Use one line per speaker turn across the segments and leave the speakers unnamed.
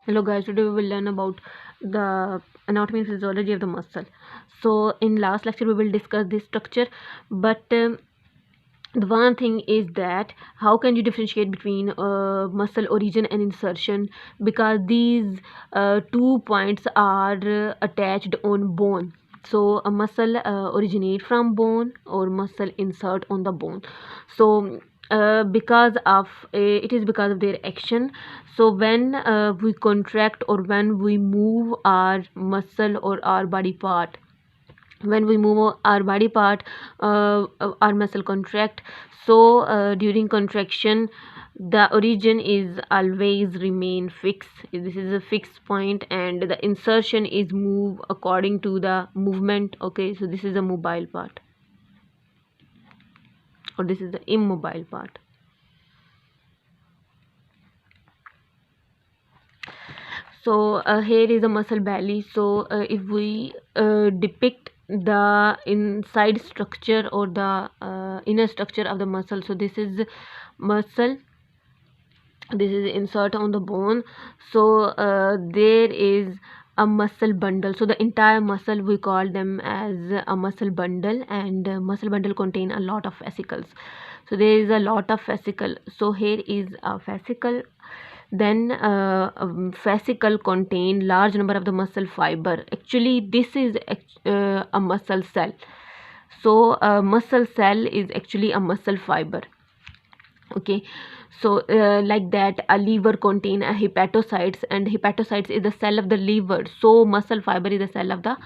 Hello guys, today we will learn about the anatomy and physiology of the muscle. So in last lecture we will discuss this structure, but the one thing is that how can you differentiate between muscle origin and insertion, because these two points are attached on bone. So a muscle originate from bone or muscle insert on the bone. So because of it is because of their action. So when we contract or when we move our muscle or our body part, when we move our body part, our muscle contract. So during contraction the origin is always remain fixed. This is a fixed point, and the insertion is move according to the movement. Okay, so this is the mobile part, or this is the immobile part. So here is a muscle belly. So if we depict the inside structure or the inner structure of the muscle, so this is muscle, this is insert on the bone. So there is a muscle bundle. So the entire muscle we call them as a muscle bundle, and muscle bundle contain a lot of fascicles. So there is a lot of fascicle. So here is a fascicle. Then fascicle contain large number of the muscle fiber. Actually this is a muscle cell. So a muscle cell is actually a muscle fiber. Okay, so like that a liver contain a hepatocytes, and hepatocytes is the cell of the liver. So muscle fiber is the cell of the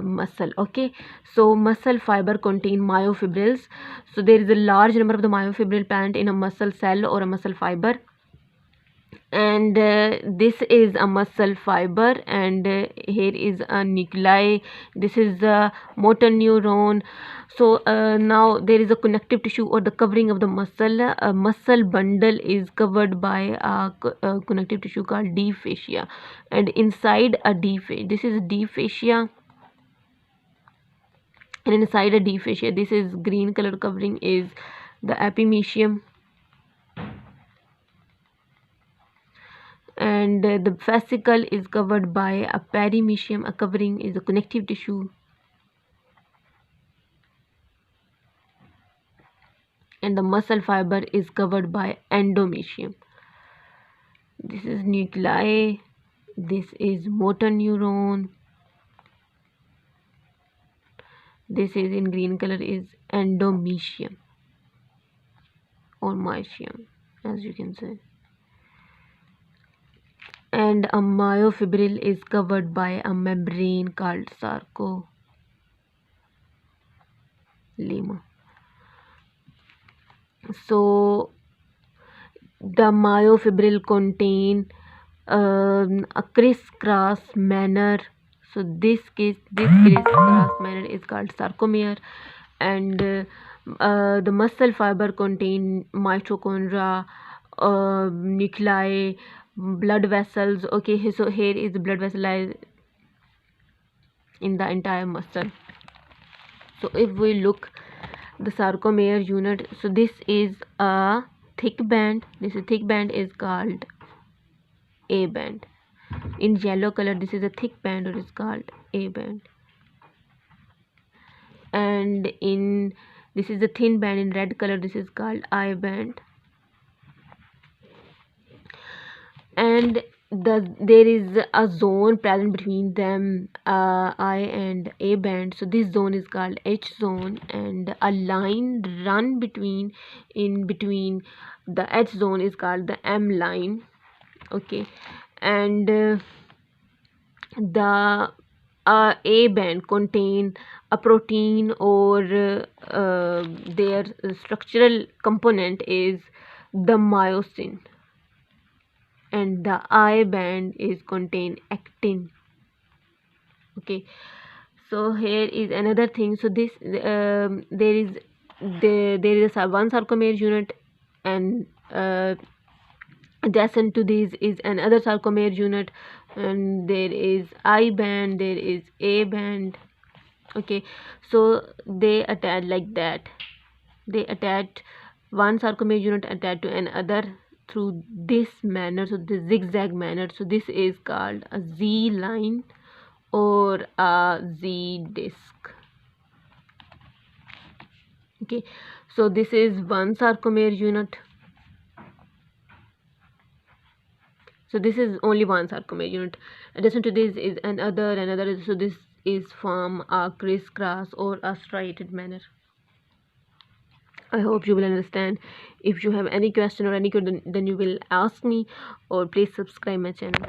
muscle. Okay, so muscle fiber contain myofibrils. So there is a large number of the myofibril plant in a muscle cell or a muscle fiber, and this is a muscle fiber, and here is a nuclei. This is a motor neuron. So now there is a connective tissue or the covering of the muscle. A muscle bundle is covered by a connective tissue called deep fascia, and inside a deep fascia, this is deep fascia, and inside a deep fascia, this is green color covering is the epimysium, and the fascicle is covered by a perimysium. A covering is a connective tissue, and the muscle fiber is covered by endomysium. This is nuclei, this is motor neuron, this is in green color is endomysium or mysium, as you can say, and a myofibril is covered by a membrane called sarcolemma. So the myofibril contain a crisscross manner. So this crisscross manner is called sarcomere, and the muscle fiber contain mitochondria, nuclei, blood vessels. Okay, so here is the blood vessel lies in the entire muscle. So if we look the sarcomere unit, so this is a thick band. This is thick band is called A band. In yellow color this is a thick band or is called A band, and in this is a thin band in red color, this is called I band, and there is a zone present between them, I and A band. So this zone is called H zone, and a line run in between the H zone is called the M line. Okay, and the A band contain a protein, or their structural component is the myosin, and the I band is contain actin. Okay, so here is another thing. So this there is a one sarcomere unit, and adjacent to this is another sarcomere unit, and there is I band, there is A band. Okay, so they attach like that. They attach one sarcomere unit attached to another through this manner, so the zigzag manner, so this is called a Z line or a Z disc. Okay, so this is one sarcomere unit. So this is only one sarcomere unit. Adjacent to this is another. So this is form a crisscross or a striated manner. I hope you will understand. If you have any question or any question, then you will ask me, or please subscribe my channel.